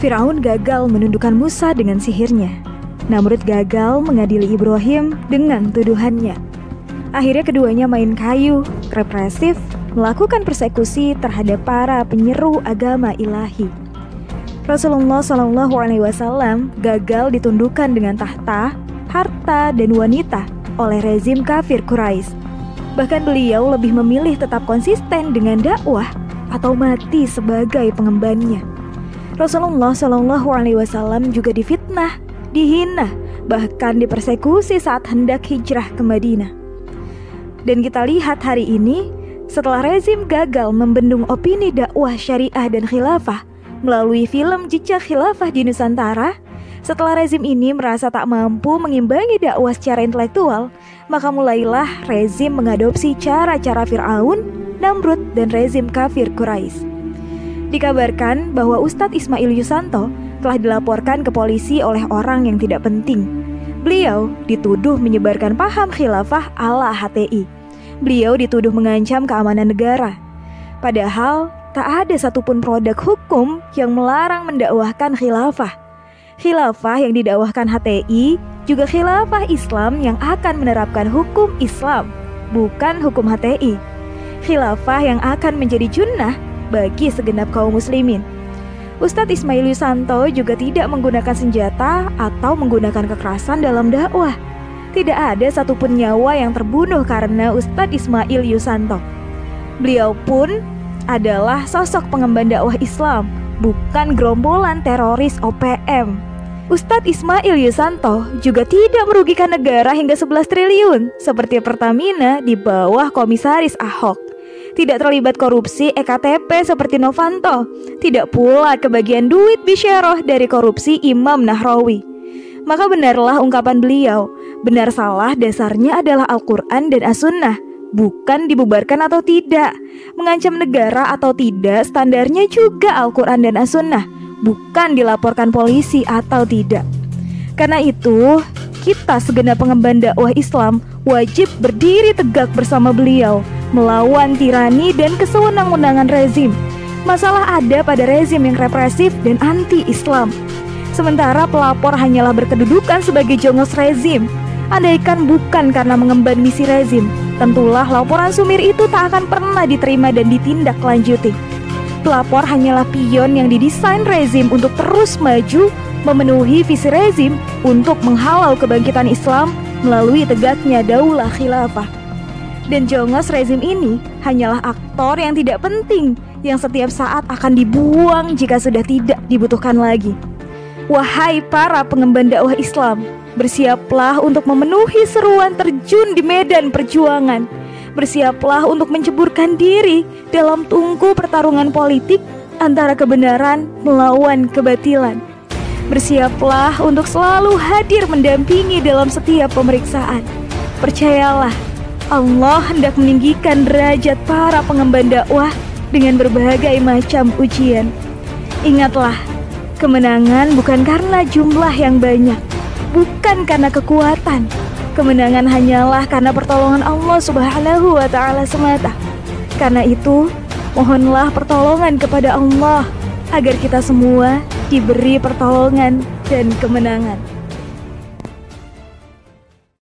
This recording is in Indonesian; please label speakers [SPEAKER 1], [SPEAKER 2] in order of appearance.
[SPEAKER 1] Firaun gagal menundukkan Musa dengan sihirnya. Namrud gagal mengadili Ibrahim dengan tuduhannya. Akhirnya keduanya main kayu, represif, melakukan persekusi terhadap para penyeru agama ilahi. Rasulullah SAW gagal ditundukkan dengan tahta, harta, dan wanita oleh rezim kafir Quraisy. Bahkan beliau lebih memilih tetap konsisten dengan dakwah atau mati sebagai pengembannya. Rasulullah SAW juga difitnah, dihina, bahkan dipersekusi saat hendak hijrah ke Madinah. Dan kita lihat hari ini, setelah rezim gagal membendung opini dakwah syariah dan khilafah melalui film Jejak Khilafah di Nusantara, setelah rezim ini merasa tak mampu mengimbangi dakwah secara intelektual, maka mulailah rezim mengadopsi cara-cara Fir'aun, Namrud, dan rezim kafir Quraisy. Dikabarkan bahwa Ustadz Ismail Yusanto telah dilaporkan ke polisi oleh orang yang tidak penting. Beliau dituduh menyebarkan paham khilafah ala HTI. Beliau dituduh mengancam keamanan negara. Padahal tak ada satupun produk hukum yang melarang mendakwahkan khilafah. Khilafah yang didakwahkan HTI juga khilafah Islam yang akan menerapkan hukum Islam, bukan hukum HTI. Khilafah yang akan menjadi junnah bagi segenap kaum muslimin. Ustadz Ismail Yusanto juga tidak menggunakan senjata atau menggunakan kekerasan dalam dakwah. Tidak ada satupun nyawa yang terbunuh karena Ustadz Ismail Yusanto. Beliau pun adalah sosok pengemban dakwah Islam, bukan gerombolan teroris OPM. Ustadz Ismail Yusanto juga tidak merugikan negara hingga 11 triliun seperti Pertamina di bawah komisaris Ahok. Tidak terlibat korupsi EKTP seperti Novanto. Tidak pula kebagian duit bisyarah dari korupsi Imam Nahrawi. Maka benarlah ungkapan beliau, benar salah dasarnya adalah Al-Quran dan As-Sunnah, bukan dibubarkan atau tidak. Mengancam negara atau tidak standarnya juga Al-Quran dan As-Sunnah, bukan dilaporkan polisi atau tidak. Karena itu, kita segenap pengemban dakwah Islam wajib berdiri tegak bersama beliau, melawan tirani dan kesewenang-wenangan rezim. Masalah ada pada rezim yang represif dan anti-Islam. Sementara pelapor hanyalah berkedudukan sebagai jongos rezim. Andaikan bukan karena mengemban misi rezim, tentulah laporan sumir itu tak akan pernah diterima dan ditindaklanjuti. Pelapor hanyalah pion yang didesain rezim untuk terus maju, memenuhi visi rezim untuk menghalau kebangkitan Islam melalui tegaknya daulah khilafah. Dan jongos rezim ini hanyalah aktor yang tidak penting, yang setiap saat akan dibuang jika sudah tidak dibutuhkan lagi. Wahai para pengemban dakwah Islam, bersiaplah untuk memenuhi seruan terjun di medan perjuangan. Bersiaplah untuk menceburkan diri dalam tungku pertarungan politik antara kebenaran melawan kebatilan. Bersiaplah untuk selalu hadir mendampingi dalam setiap pemeriksaan. Percayalah, Allah hendak meninggikan derajat para pengemban dakwah dengan berbagai macam ujian. Ingatlah, kemenangan bukan karena jumlah yang banyak, bukan karena kekuatan. Kemenangan hanyalah karena pertolongan Allah Subhanahu wa Ta'ala semata. Karena itu, mohonlah pertolongan kepada Allah agar kita semua diberi pertolongan dan kemenangan.